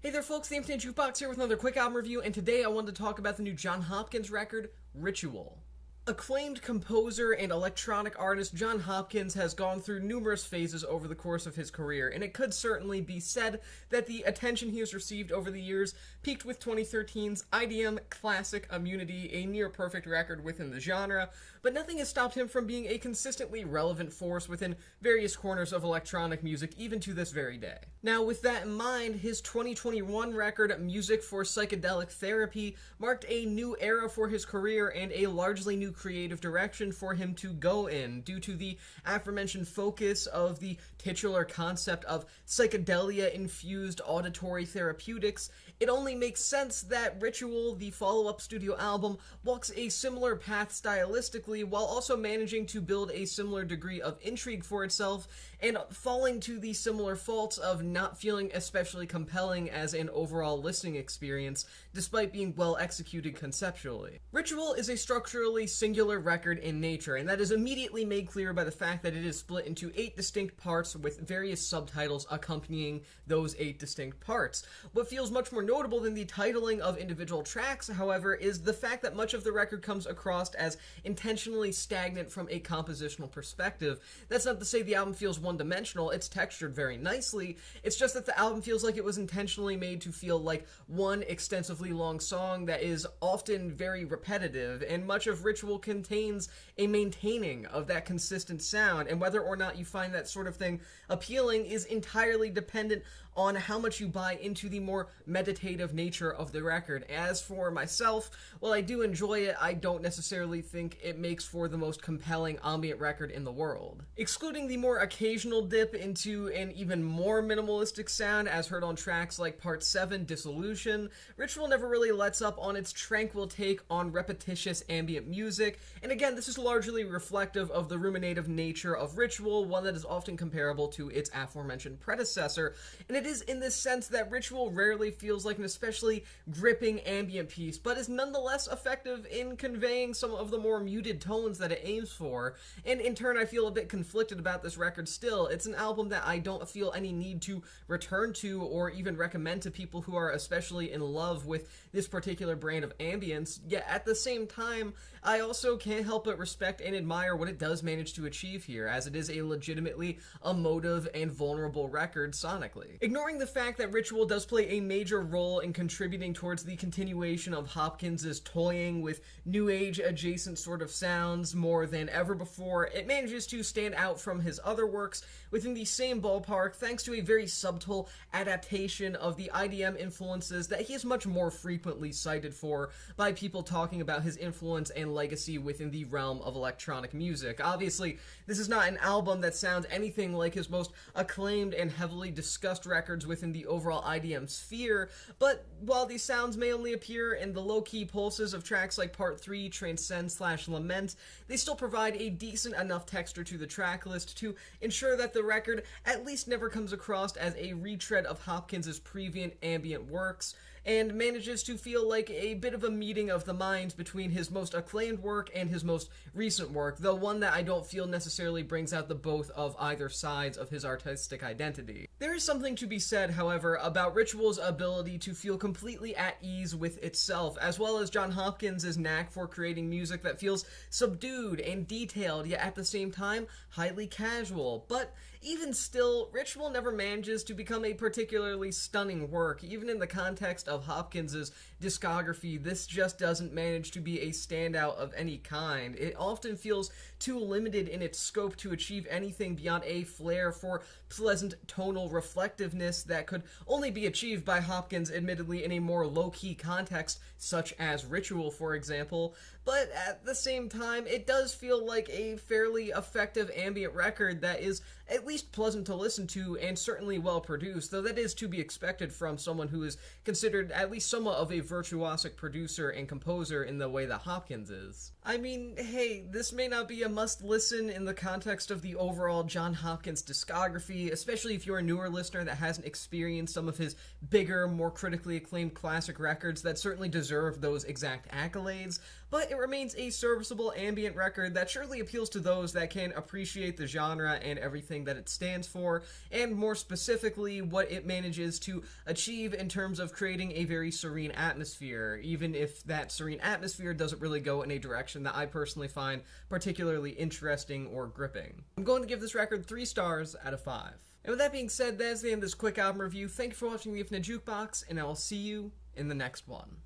Hey there folks, the Ambient Jukebox here with another quick album review, and today I wanted to talk about the new Jon Hopkins record, Ritual. Acclaimed composer and electronic artist Jon Hopkins has gone through numerous phases over the course of his career, and it could certainly be said that the attention he has received over the years peaked with 2013's IDM classic Immunity, a near-perfect record within the genre, but nothing has stopped him from being a consistently relevant force within various corners of electronic music, even to this very day. Now, with that in mind, his 2021 record, Music for Psychedelic Therapy, marked a new era for his career and a largely new creative direction for him to go in, due to the aforementioned focus of the titular concept of psychedelia-infused auditory therapeutics. It only makes sense that Ritual, the follow-up studio album, walks a similar path stylistically while also managing to build a similar degree of intrigue for itself and falling to the similar faults of not feeling especially compelling as an overall listening experience, despite being well executed conceptually. Ritual is a structurally singular record in nature, and that is immediately made clear by the fact that it is split into 8 distinct parts with various subtitles accompanying those 8 distinct parts. What feels much more notable than the titling of individual tracks, however, is the fact that much of the record comes across as intentionally stagnant from a compositional perspective. That's not to say the album feels one-dimensional, it's textured very nicely, it's just that the album feels like it was intentionally made to feel like one extensively long song that is often very repetitive, and much of Ritual contains a maintaining of that consistent sound, and whether or not you find that sort of thing appealing is entirely dependent on how much you buy into the more meditative nature of the record. As for myself, while I do enjoy it, I don't necessarily think it makes for the most compelling ambient record in the world. Excluding the more occasional dip into an even more minimalistic sound as heard on tracks like Part 7, Dissolution, Ritual never really lets up on its tranquil take on repetitious ambient music, and again, this is largely reflective of the ruminative nature of Ritual, one that is often comparable to its aforementioned predecessor, and it is in this sense that Ritual rarely feels like an especially gripping ambient piece, but is nonetheless effective in conveying some of the more muted tones that it aims for, and in turn I feel a bit conflicted about this record still. It's an album that I don't feel any need to return to or even recommend to people who are especially in love with this particular brand of ambience, yet at the same time, I also can't help but respect and admire what it does manage to achieve here, as it is a legitimately emotive and vulnerable record sonically. Ignoring the fact that Ritual does play a major role in contributing towards the continuation of Hopkins' toying with new age adjacent sort of sounds more than ever before, it manages to stand out from his other works within the same ballpark thanks to a very subtle adaptation of the IDM influences that he is much more frequently cited for by people talking about his influence and legacy within the realm of electronic music. Obviously, this is not an album that sounds anything like his most acclaimed and heavily discussed records within the overall IDM sphere, but while these sounds may only appear in the low-key pulses of tracks like Part 3, Transcend/Lament, they still provide a decent enough texture to the track list to ensure that the record at least never comes across as a retread of Hopkins' previous ambient works, and manages to feel like a bit of a meeting of the minds between his most acclaimed work and his most recent work, though one that I don't feel necessarily brings out the both of either sides of his artistic identity. There is something to be said, however, about Ritual's ability to feel completely at ease with itself, as well as Jon Hopkins' knack for creating music that feels subdued and detailed, yet at the same time, highly casual. But even still, Ritual never manages to become a particularly stunning work. Even in the context of Hopkins' discography, this just doesn't manage to be a standout of any kind. It often feels too limited in its scope to achieve anything beyond a flair for pleasant tonal reflectiveness that could only be achieved by Hopkins, admittedly in a more low-key context, such as Ritual, for example. But at the same time, it does feel like a fairly effective ambient record that is at least pleasant to listen to and certainly well produced, though that is to be expected from someone who is considered at least somewhat of a virtuosic producer and composer in the way that Hopkins is. I mean, hey, this may not be a must-listen in the context of the overall Jon Hopkins discography, especially if you're a newer listener that hasn't experienced some of his bigger, more critically acclaimed classic records that certainly deserve those exact accolades, but it remains a serviceable ambient record that surely appeals to those that can appreciate the genre and everything everything that it stands for, and more specifically, what it manages to achieve in terms of creating a very serene atmosphere, even if that serene atmosphere doesn't really go in a direction that I personally find particularly interesting or gripping. I'm going to give this record 3 stars out of 5. And with that being said, that's the end of this quick album review. Thank you for watching the Infinite Jukebox, and I will see you in the next one.